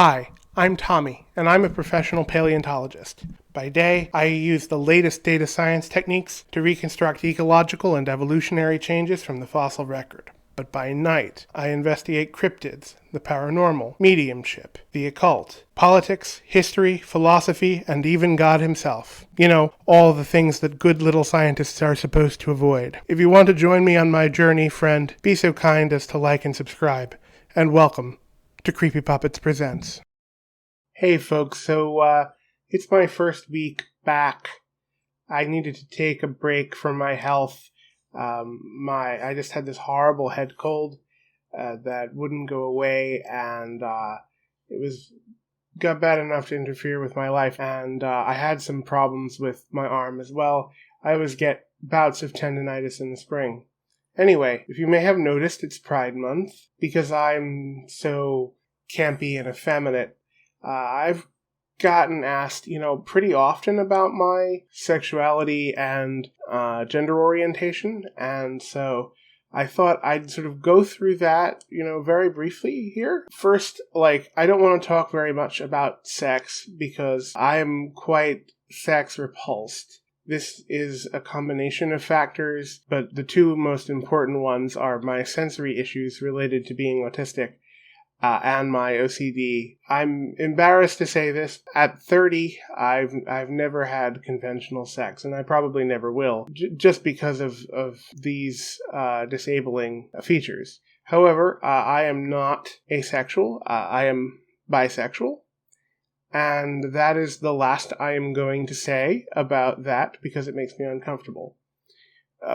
Hi, I'm Tommy, and I'm a professional paleontologist. By day, I use the latest data science techniques to reconstruct ecological and evolutionary changes from the fossil record. But by night, I investigate cryptids, the paranormal, mediumship, the occult, politics, history, philosophy, and even God himself. You know, all the things that good little scientists are supposed to avoid. If you want to join me on my journey, friend, be so kind as to like and subscribe. And welcome to Creepy Puppets Presents. Hey folks, so it's my first week back. I needed to take a break from my health. I just had this horrible head cold that wouldn't go away, and it got bad enough to interfere with my life, and I had some problems with my arm as well. I always get bouts of tendinitis in the spring. Anyway, if you may have noticed, it's Pride Month. Because I'm so campy and effeminate, I've gotten asked, pretty often about my sexuality and gender orientation. And so I thought I'd sort of go through that, very briefly here. First, I don't want to talk very much about sex because I'm quite sex repulsed. This is a combination of factors, but the two most important ones are my sensory issues related to being autistic and my OCD. I'm embarrassed to say this. At 30, I've never had conventional sex, and I probably never will, just because of these disabling features. However, I am not asexual. I am bisexual. And that is the last I am going to say about that because it makes me uncomfortable.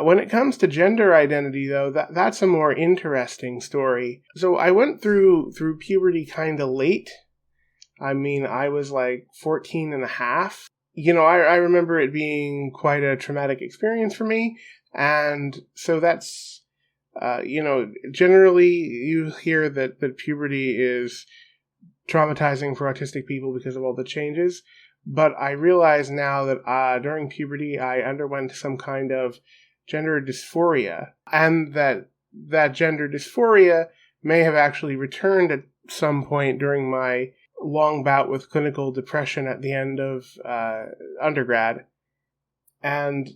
When it comes to gender identity, though, that's a more interesting story. So I went through puberty kind of late. I mean, I was 14 and a half. I remember it being quite a traumatic experience for me. And so that's, generally you hear that puberty is traumatizing for autistic people because of all the changes. But I realize now that during puberty, I underwent some kind of gender dysphoria, and that gender dysphoria may have actually returned at some point during my long bout with clinical depression at the end of undergrad. And,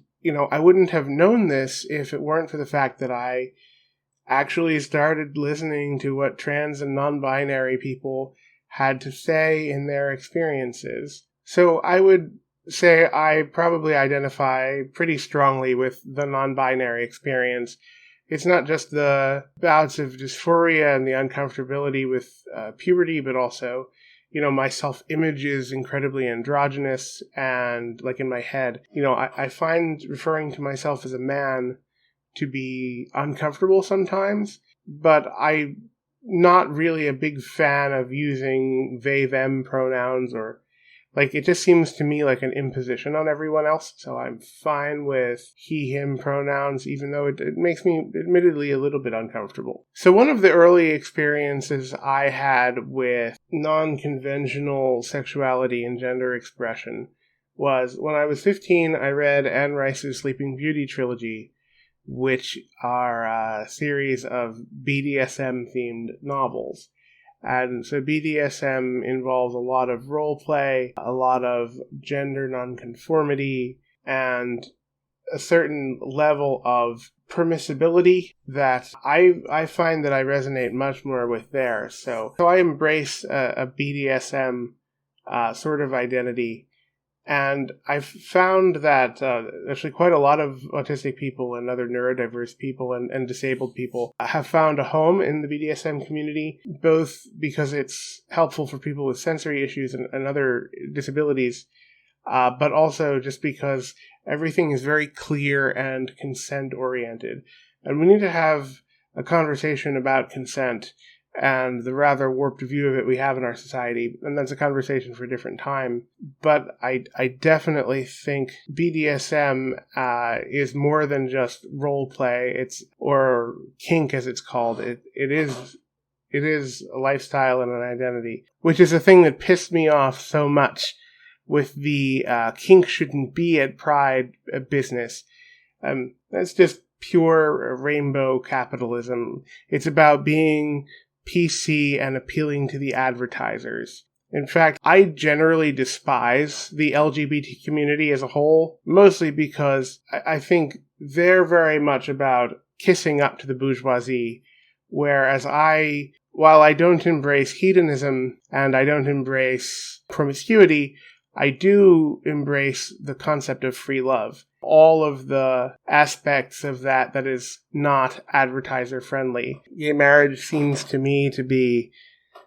I wouldn't have known this if it weren't for the fact that I actually started listening to what trans and non-binary people had to say in their experiences. So I would say I probably identify pretty strongly with the non-binary experience. It's not just the bouts of dysphoria and the uncomfortability with puberty, but also, my self-image is incredibly androgynous and in my head. I find referring to myself as a man to be uncomfortable sometimes, but I'm not really a big fan of using they, them pronouns or it just seems to me like an imposition on everyone else. So I'm fine with he, him pronouns, even though it makes me admittedly a little bit uncomfortable. So one of the early experiences I had with non-conventional sexuality and gender expression was when I was 15, I read Anne Rice's Sleeping Beauty trilogy, which are a series of BDSM-themed novels. And so BDSM involves a lot of role play, a lot of gender nonconformity, and a certain level of permissibility that I find that I resonate much more with there. So I embrace a BDSM sort of identity. And I've found that actually quite a lot of autistic people and other neurodiverse people and disabled people have found a home in the BDSM community, both because it's helpful for people with sensory issues and other disabilities, but also just because everything is very clear and consent-oriented. And we need to have a conversation about consent and the rather warped view of it we have in our society, and that's a conversation for a different time. But I definitely think BDSM is more than just role play. Or kink, as it's called. It is a lifestyle and an identity, which is a thing that pissed me off so much with the kink shouldn't be at Pride business. That's just pure rainbow capitalism. It's about being PC and appealing to the advertisers. In fact, I generally despise the LGBT community as a whole, mostly because I think they're very much about kissing up to the bourgeoisie, whereas while I don't embrace hedonism and I don't embrace promiscuity, I do embrace the concept of free love. All of the aspects of that is not advertiser friendly. Gay marriage seems to me to be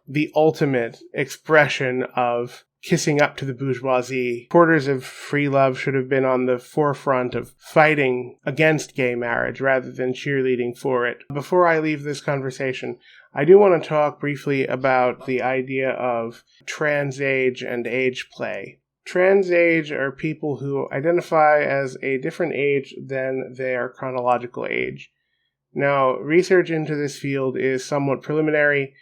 the ultimate expression of kissing up to the bourgeoisie. Supporters of free love should have been on the forefront of fighting against gay marriage rather than cheerleading for it. Before I leave this conversation, I do want to talk briefly about the idea of trans age and age play. Trans age are people who identify as a different age than their chronological age. Now, research into this field is somewhat preliminary,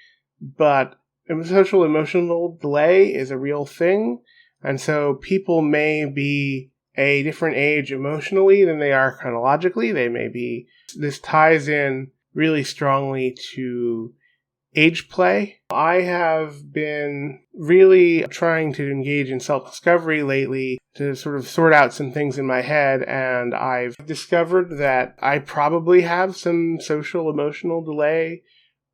but social emotional delay is a real thing, and so people may be a different age emotionally than they are chronologically. This ties in really strongly to age play. I have been really trying to engage in self-discovery lately to sort of sort out some things in my head, and I've discovered that I probably have some social emotional delay,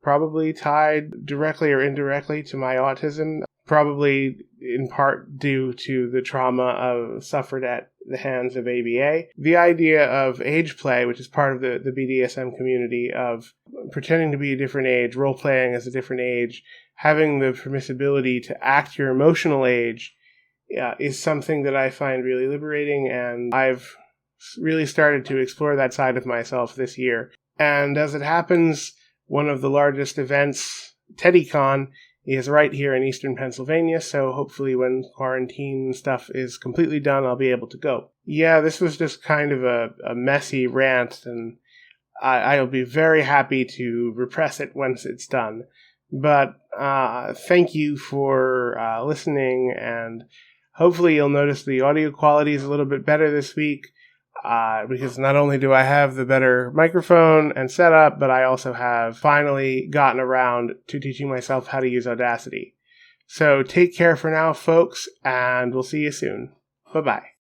probably tied directly or indirectly to my autism, probably in part due to the trauma suffered at the hands of ABA. The idea of age play, which is part of the BDSM community, of pretending to be a different age, role-playing as a different age, having the permissibility to act your emotional age, is something that I find really liberating, and I've really started to explore that side of myself this year. And as it happens, one of the largest events, TeddyCon, is right here in eastern Pennsylvania, so hopefully when quarantine stuff is completely done, I'll be able to go. Yeah, this was just kind of a messy rant, and I'll be very happy to repress it once it's done. But thank you for listening, and hopefully you'll notice the audio quality is a little bit better this week. Because not only do I have the better microphone and setup, but I also have finally gotten around to teaching myself how to use Audacity. So take care for now, folks, and we'll see you soon. Bye-bye.